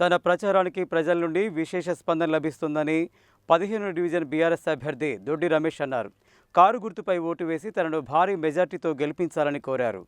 తన ప్రచారానికి ప్రజల నుండి విశేష స్పందన లభిస్తుందని 15వ డివిజన్ బీఆర్ఎస్ అభ్యర్థి దొడ్డి రమేష్ అన్నారు. కారు గుర్తుపై ఓటు వేసి తనను భారీ మెజార్టీతో గెలిపించాలని కోరారు.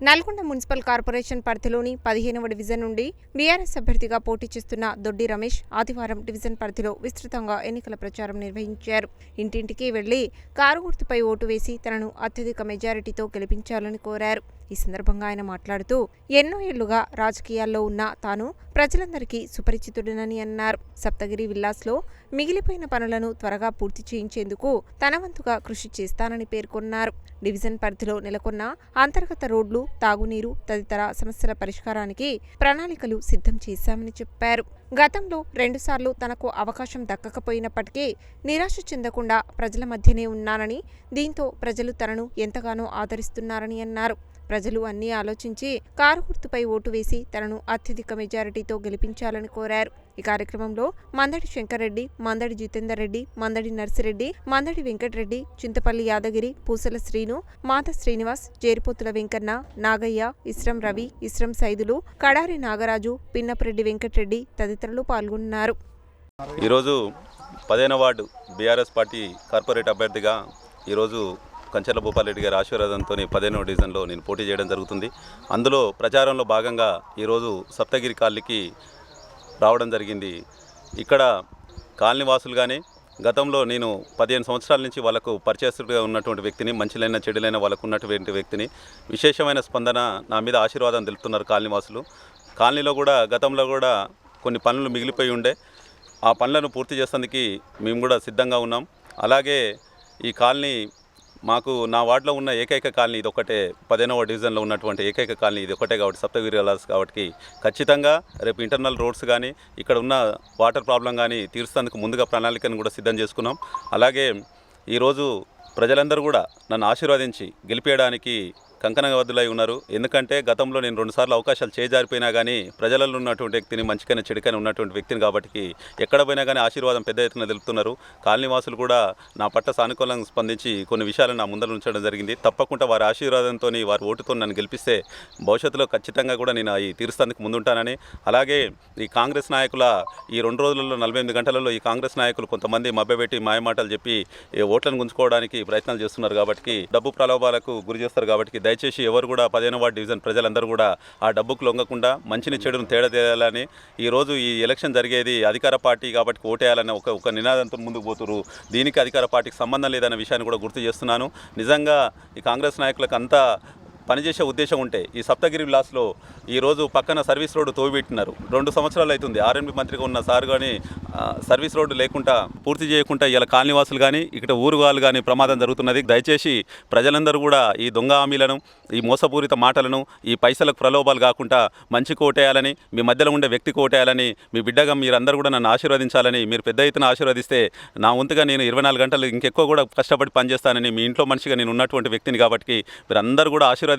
నల్గొండ మున్సిపల్ కార్పొరేషన్ పరిధిలోని 15వ డివిజన్ నుండి బీఆర్ఎస్ అభ్యర్థిగా పోటీ చేస్తున్న దొడ్డి రమేష్ ఆదివారం డివిజన్ పరిధిలో విస్తృతంగా ఎన్నికల ప్రచారం నిర్వహించారు. ఇంటింటికి వెళ్లి కారు గుర్తుపై ఓటు వేసి తనను అత్యధిక మెజారిటీతో గెలిపించాలని కోరారు. ఈ సందర్భంగా ఆయన మాట్లాడుతూ ఎన్నో ఏళ్లుగా రాజకీయాల్లో ఉన్న తాను ప్రజలందరికీ సుపరిచితుడినని అన్నారు. సప్తగిరి విల్లాస్లో మిగిలిపోయిన పనులను త్వరగా పూర్తి చేయించేందుకు తన వంతుగా కృషి చేస్తానని పేర్కొన్నారు. డివిజన్ పరిధిలో నెలకొన్న అంతర్గత రోడ్లు, తాగునీరు తదితర సమస్యల పరిష్కారానికి ప్రణాళికలు సిద్ధం చేశామని చెప్పారు. గతంలో 2 సార్లు తనకు అవకాశం దక్కకపోయినప్పటికీ నిరాశ చెందకుండా ప్రజల మధ్యనే ఉన్నానని, దీంతో ప్రజలు తనను ఎంతగానో ఆదరిస్తున్నారని అన్నారు. ప్రజలు అన్నీ ఆలోచించి కారు గుర్తుపై ఓటు వేసి తనను అత్యధిక మెజారిటీతో గెలిపించాలని కోరారు. ఈ కార్యక్రమంలో మందడి శంకర్రెడ్డి, మందడి జితేందర్ రెడ్డి, మందడి నర్సిరెడ్డి, మందడి వెంకటరెడ్డి, చింతపల్లి యాదగిరి, పూసల శ్రీను, మాత శ్రీనివాస్, జేరిపోతుల వెంకన్న, నాగయ్య, ఇస్రం రవి, ఇస్రం సైదులు, కడారి నాగరాజు, పిన్నపరెడ్డి వెంకటరెడ్డి తదితరులు పాల్గొన్నారు. ఈరోజు 15వ వార్డు బీఆర్ఎస్ పార్టీ కార్పొరేట్ అభ్యర్థిగా ఈరోజు కంచెల భూపాలరెడ్డి గారి ఆశీర్వాదంతో 15వ డివిజన్లో నేను పోటీ చేయడం జరుగుతుంది. అందులో ప్రచారంలో భాగంగా ఈరోజు సప్తగిరి కాలనీకి రావడం జరిగింది. ఇక్కడ కాలనీ వాసులు కానీ గతంలో నేను 15 సంవత్సరాల నుంచి వాళ్ళకు పరిచయస్తుడిగా ఉన్నటువంటి వ్యక్తిని, మంచిలైన చెడులైన వాళ్ళకు ఉన్నటువంటి వ్యక్తిని, విశేషమైన స్పందన నా మీద ఆశీర్వాదం తెలుపుతున్నారు కాలనీ వాసులు. కాలనీలో కూడా గతంలో కూడా కొన్ని పనులు మిగిలిపోయి ఉండే, ఆ పనులను పూర్తి చేసేందుకు మేము కూడా సిద్ధంగా ఉన్నాం. అలాగే ఈ కాలనీ మాకు నా వార్డులో ఉన్న ఏకైక కాలనీ ఇది ఒకటే, 15వ డివిజన్లో ఉన్నటువంటి ఏకైక కాలనీ ఇది ఒకటే కాబట్టి సప్తగిరి విల్లాస్ కాబట్టి ఖచ్చితంగా రేపు ఇంటర్నల్ రోడ్స్ కానీ ఇక్కడ ఉన్న వాటర్ ప్రాబ్లం కానీ తీర్చేందుకు ముందుగా ప్రణాళికను కూడా సిద్ధం చేసుకున్నాం. అలాగే ఈరోజు ప్రజలందరూ కూడా నన్ను ఆశీర్వదించి గెలిపేయడానికి కంకణబద్ధులై ఉన్నారు. ఎందుకంటే గతంలో నేను 2 సార్లు అవకాశాలు చేజారిపోయినా కానీ ప్రజలలో ఉన్నటువంటి వ్యక్తిని, మంచికైనా చెడుకైనా ఉన్నటువంటి వ్యక్తిని కాబట్టి ఎక్కడ పోయినా కానీ ఆశీర్వాదం పెద్ద ఎత్తున తెలుపుతున్నారు. కాలనీవాసులు కూడా నా పట్ల సానుకూలంగా స్పందించి కొన్ని విషయాలను నా ముందర ఉంచడం జరిగింది. తప్పకుండా వారి ఆశీర్వాదంతో, వారి ఓటుతో నన్ను గెలిపిస్తే భవిష్యత్తులో ఖచ్చితంగా కూడా నేను ఈ తీరుస్తానికి ముందుంటానని, అలాగే ఈ కాంగ్రెస్ నాయకుల ఈ 2 రోజులలో 48 గంటలలో ఈ కాంగ్రెస్ నాయకులు కొంతమంది మభ్యపెట్టి మాయమాటలు చెప్పి ఓట్లను గుంజుకోవడానికి ప్రయత్నాలు చేస్తున్నారు కాబట్టి, డబ్బు ప్రలోభాలకు గురి చేస్తారు కాబట్టి దయచేసి ఎవరు కూడా 15వ వార్డు డివిజన్ ప్రజలందరూ కూడా ఆ డబ్బుకు లొంగకుండా మంచిని చెడును తేడా తేయాలని, ఈరోజు ఈ ఎలక్షన్ జరిగేది అధికార పార్టీ కాబట్టి ఓటేయాలని ఒక నినాదంతో ముందుకు పోతున్నారు. దీనికి అధికార పార్టీకి సంబంధం లేదన్న విషయాన్ని కూడా గుర్తు చేస్తున్నాను. నిజంగా ఈ కాంగ్రెస్ నాయకులకు అంతా పనిచేసే ఉద్దేశం ఉంటే ఈ సప్తగిరి విలాస్లో ఈరోజు పక్కన సర్వీస్ రోడ్డు తోవిపెట్టినారు. 2 సంవత్సరాలు అవుతుంది. ఆర్ఎండ్బి మంత్రిగా ఉన్న సార్ కానీ సర్వీస్ రోడ్డు లేకుండా పూర్తి చేయకుండా ఇలా కాలనీవాసులు కానీ ఇక్కడ ఊరు వాళ్ళు కానీ ప్రమాదం జరుగుతున్నది. దయచేసి ప్రజలందరూ కూడా ఈ దొంగ హామీలను, ఈ మోసపూరిత మాటలను, ఈ పైసలకు ప్రలోభాలు కాకుండా మంచి కోటేయాలని, మీ మధ్యలో ఉండే వ్యక్తి కోటేయాలని, మీ బిడ్డగా మీరందరూ కూడా నన్ను ఆశీర్వదించాలని, మీరు పెద్ద ఎత్తున ఆశీర్వదిస్తే నా వంతుగా నేను 24 గంటలు ఇంకెక్కువ కూడా కష్టపడి పనిచేస్తానని, మీ ఇంట్లో మనిషిగా నేను ఉన్నటువంటి వ్యక్తిని కాబట్టి మీరందరూ కూడా ఆశీర్వదించి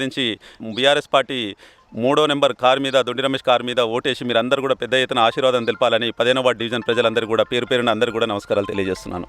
బీఆర్ఎస్ పార్టీ 3వ నెంబర్ కారు మీద, దొడ్డి రమేష్ కారు మీద ఓటేసి మీరందరూ కూడా పెద్ద ఎత్తున ఆశీర్వాదం తెలపాలని 15వ వార్డు డివిజన్ ప్రజలందరూ కూడా పేరు పేరున అందరూ కూడా నమస్కారాలు తెలియజేస్తున్నాను.